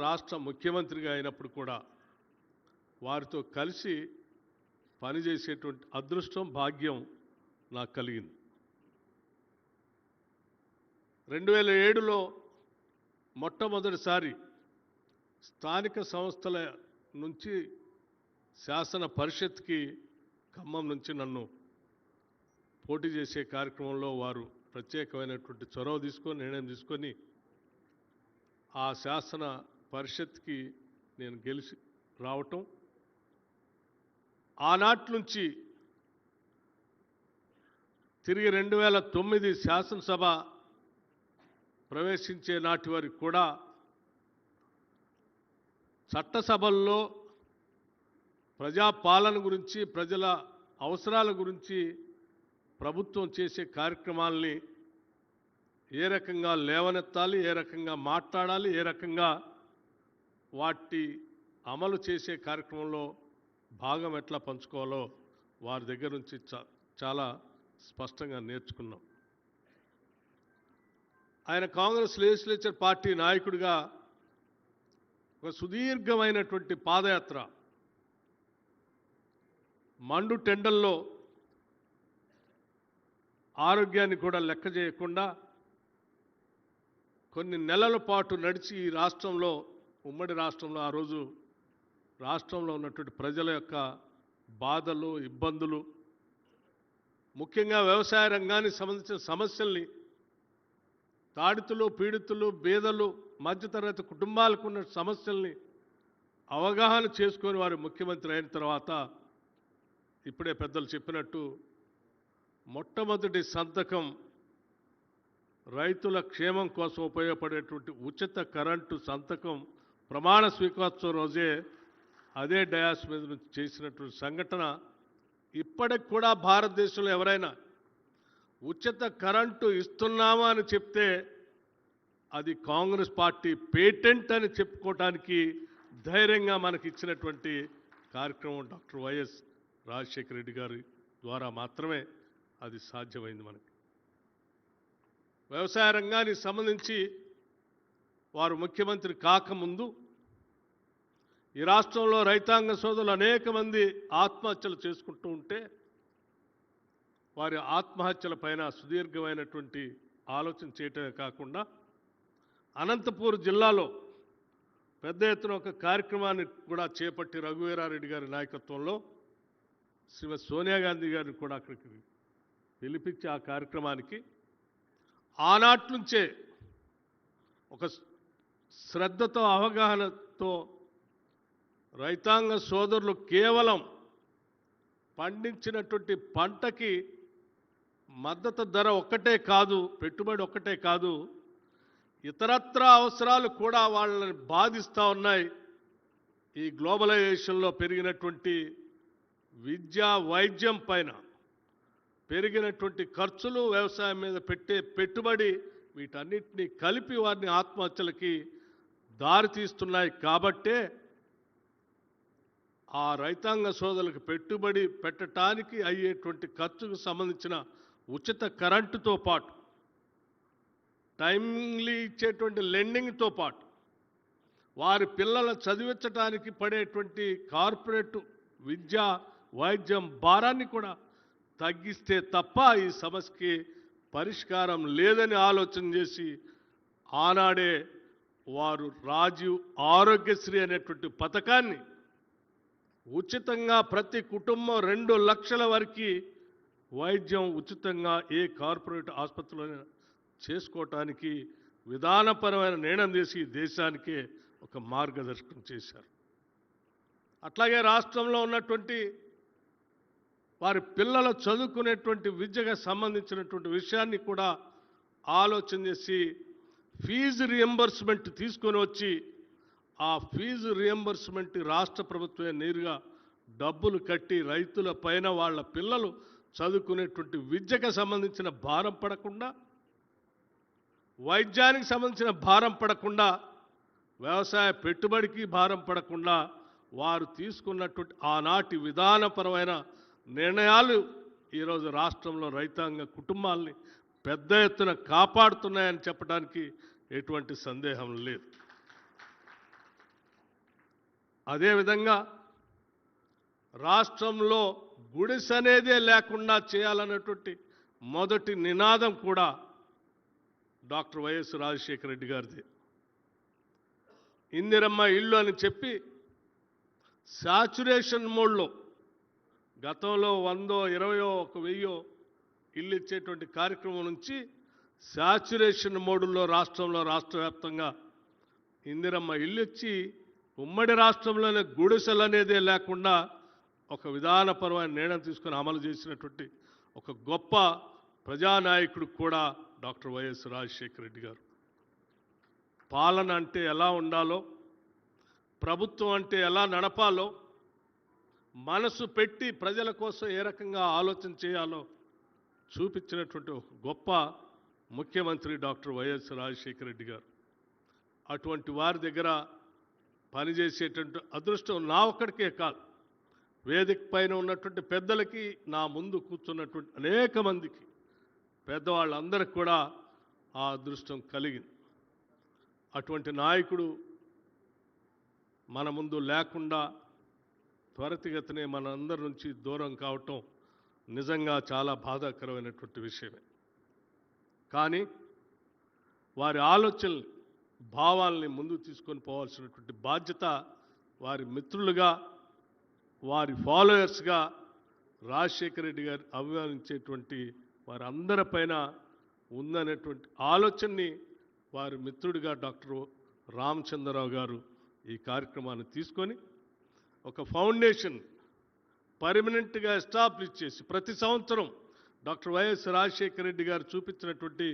రాష్ట్ర ముఖ్యమంత్రిగా అయినప్పుడు కూడా వారితో కలిసి పనిచేసేటువంటి అదృష్టం భాగ్యం నాకు కలిగింది. 2007లో మొట్టమొదటిసారి స్థానిక సంస్థల నుంచి శాసన పరిషత్కి ఖమ్మం నుంచి నన్ను పోటీ చేసే కార్యక్రమంలో వారు ప్రత్యేకమైనటువంటి చొరవ తీసుకొని నిర్ణయం తీసుకొని ఆ శాసన పరిషత్కి నేను గెలిచి రావటం, ఆనాటి నుంచి తిరిగి 2009 శాసనసభ ప్రవేశించే నాటి వరకు కూడా చట్టసభల్లో ప్రజాపాలన గురించి, ప్రజల అవసరాల గురించి ప్రభుత్వం చేసే కార్యక్రమాలని ఏ రకంగా లేవనెత్తాలి, ఏ రకంగా మాట్లాడాలి, ఏ రకంగా వాటి అమలు చేసే కార్యక్రమంలో భాగం ఎట్లా పంచుకోవాలో వారి దగ్గర నుంచి చాలా స్పష్టంగా నేర్చుకున్నాం. ఆయన కాంగ్రెస్ లెజిస్లేచర్ పార్టీ నాయకుడిగా ఒక సుదీర్ఘమైనటువంటి పాదయాత్ర, మండు టెండల్లో ఆరోగ్యాన్ని కూడా లెక్క చేయకుండా కొన్ని నెలల పాటు నడిచి ఈ రాష్ట్రంలో, ఉమ్మడి రాష్ట్రంలో ఆ రోజు రాష్ట్రంలో ఉన్నటువంటి ప్రజల యొక్క బాధలు, ఇబ్బందులు, ముఖ్యంగా వ్యవసాయ రంగానికి సంబంధించిన సమస్యల్ని, తాడితులు, పీడితులు, బీదలు, మధ్యతరగతి కుటుంబాలకు ఉన్న సమస్యల్ని అవగాహన చేసుకొని వారు ముఖ్యమంత్రి అయిన తర్వాత ఇప్పుడే పెద్దలు చెప్పినట్టు మొట్టమొదటి సంతకం రైతుల క్షేమం కోసం ఉపయోగపడేటువంటి ఉచిత కరెంటు సంతకం ప్రమాణ స్వీకారోత్సవం రోజే అదే డయాస్ మీద నుంచి చేసినటువంటి సంఘటన ఇప్పటికి కూడా భారతదేశంలో ఎవరైనా ఉచిత కరెంటు ఇస్తున్నామా అని చెప్తే అది కాంగ్రెస్ పార్టీ పేటెంట్ అని చెప్పుకోవడానికి ధైర్యంగా మనకి ఇచ్చినటువంటి కార్యక్రమం డాక్టర్ వైఎస్ రాజశేఖర రెడ్డి గారి ద్వారా మాత్రమే అది సాధ్యమైంది. మనకి వ్యవసాయ రంగానికి సంబంధించి వారు ముఖ్యమంత్రి కాకముందు ఈ రాష్ట్రంలో రైతాంగ సోదరులు అనేక మంది ఆత్మహత్యలు చేసుకుంటూ ఉంటే వారి ఆత్మహత్యల పైన సుదీర్ఘమైనటువంటి ఆలోచన చేయటమే కాకుండా అనంతపూర్ జిల్లాలో పెద్ద ఎత్తున ఒక కార్యక్రమాన్ని కూడా చేపట్టి రఘువీరారెడ్డి గారి నాయకత్వంలో శ్రీమతి సోనియా గాంధీ గారిని కూడా అక్కడికి పిలిపించి ఆ కార్యక్రమానికి ఆనాటి నుంచే ఒక శ్రద్ధతో, అవగాహనతో రైతాంగ సోదరులు కేవలం పండించినటువంటి పంటకి మద్దతు ధర ఒక్కటే కాదు, పెట్టుబడి ఒక్కటే కాదు, ఇతరత్ర అవసరాలు కూడా వాళ్ళని బాధిస్తూ ఉన్నాయి. ఈ గ్లోబలైజేషన్లో పెరిగినటువంటి విద్య, వైద్యం పైన పెరిగినటువంటి ఖర్చులు, వ్యవసాయం మీద పెట్టే పెట్టుబడి, వీటన్నిటినీ కలిపి వారిని ఆత్మహత్యలకి దారితీస్తున్నాయి. కాబట్టే ఆ రైతాంగ సోదరులకు పెట్టుబడి పెట్టడానికి అయ్యేటువంటి ఖర్చుకు సంబంధించిన ఉచిత కరెంటుతో పాటు, టైమ్లీ ఇచ్చేటువంటి లెండింగ్తో పాటు, వారి పిల్లల చదివించడానికి పడేటువంటి కార్పొరేట్ విద్య, వైద్యం భారాన్ని కూడా తగ్గిస్తే తప్ప ఈ సమస్యకి పరిష్కారం లేదని ఆలోచన చేసి ఆనాడే వారు రాజీవ్ ఆరోగ్యశ్రీ అనేటువంటి పథకాన్ని ఉచితంగా ప్రతి కుటుంబం 2 లక్షల వరకు వైద్యం ఉచితంగా ఏ కార్పొరేట్ ఆసుపత్రిలో చేసుకోవటానికి విధానపరమైన నిర్ణయం చేసి దేశానికే ఒక మార్గదర్శకం చేశారు. అట్లాగే రాష్ట్రంలో ఉన్నటువంటి వారి పిల్లలు చదువుకునేటువంటి విద్యకు సంబంధించినటువంటి విషయాన్ని కూడా ఆలోచన చేసి ఫీజు రియంబర్స్మెంట్ తీసుకొని వచ్చి ఆ ఫీజు రియంబర్స్మెంట్ రాష్ట్ర ప్రభుత్వమే నేరుగా డబ్బులు కట్టి రైతుల పైన వాళ్ళ పిల్లలు చదువుకునేటువంటి విద్యకు సంబంధించిన భారం పడకుండా, వైద్యానికి సంబంధించిన భారం పడకుండా, వ్యవసాయ పెట్టుబడికి భారం పడకుండా వారు తీసుకున్నటువంటి ఆనాటి విధానపరమైన నిర్ణయాలు ఈరోజు రాష్ట్రంలో రైతాంగ కుటుంబాల్ని పెద్ద ఎత్తున కాపాడుతున్నాయని చెప్పడానికి ఎటువంటి సందేహం లేదు. అదేవిధంగా రాష్ట్రంలో గుడిసె అనేదే లేకుండా చేయాలన్నటువంటి మొదటి నినాదం కూడా డాక్టర్ వైఎస్ రాజశేఖర రెడ్డి గారిది. ఇందిరమ్మ ఇల్లు అని చెప్పి సాచురేషన్ మోడ్లో గతంలో 100, 20, 1000 ఇల్లు ఇచ్చేటువంటి కార్యక్రమం నుంచి సాచురేషన్ మోడ్లో రాష్ట్ర వ్యాప్తంగా ఇందిరమ్మ ఇల్లు ఇచ్చి ఉమ్మడి రాష్ట్రంలోనే గుడిసెలు అనేదే లేకుండా ఒక విధానపరమైన నిర్ణయం తీసుకొని అమలు చేసినటువంటి ఒక గొప్ప ప్రజానాయకుడు కూడా డాక్టర్ వైఎస్ రాజశేఖర రెడ్డి గారు. పాలన అంటే ఎలా ఉండాలో, ప్రభుత్వం అంటే ఎలా నడపాలో, మనసు పెట్టి ప్రజల కోసం ఏ రకంగా ఆలోచన చేయాలో చూపించినటువంటి ఒక గొప్ప ముఖ్యమంత్రి డాక్టర్ వైఎస్ రాజశేఖర రెడ్డి గారు. అటువంటి వారి దగ్గర పనిచేసేటువంటి అదృష్టం నా ఒక్కడికే కాదు, వేదిక పైన ఉన్నటువంటి పెద్దలకి, నా ముందు కూర్చున్నటువంటి అనేక మందికి, పెద్దవాళ్ళందరికీ కూడా ఆ అదృష్టం కలిగింది. అటువంటి నాయకుడు మన ముందు లేకుండా త్వరితగతినే మనందరి నుంచి దూరం కావటం నిజంగా చాలా బాధాకరమైనటువంటి విషయమే. కానీ వారి ఆలోచనలు, భావాల్ని ముందుకు తీసుకొని పోవాల్సినటువంటి బాధ్యత వారి మిత్రులుగా, వారి ఫాలోయర్స్గా, రాజశేఖర రెడ్డి గారు అభిమానించేటువంటి వారందరిపైన ఉందనేటువంటి ఆలోచనని వారి మిత్రుడిగా డాక్టర్ రామచంద్రరావు గారు ఈ కార్యక్రమాన్ని తీసుకొని ఒక ఫౌండేషన్ పర్మనెంట్గా ఎస్టాబ్లిష్ చేసి ప్రతి సంవత్సరం డాక్టర్ వైఎస్ రాజశేఖర రెడ్డి గారు చూపించినటువంటి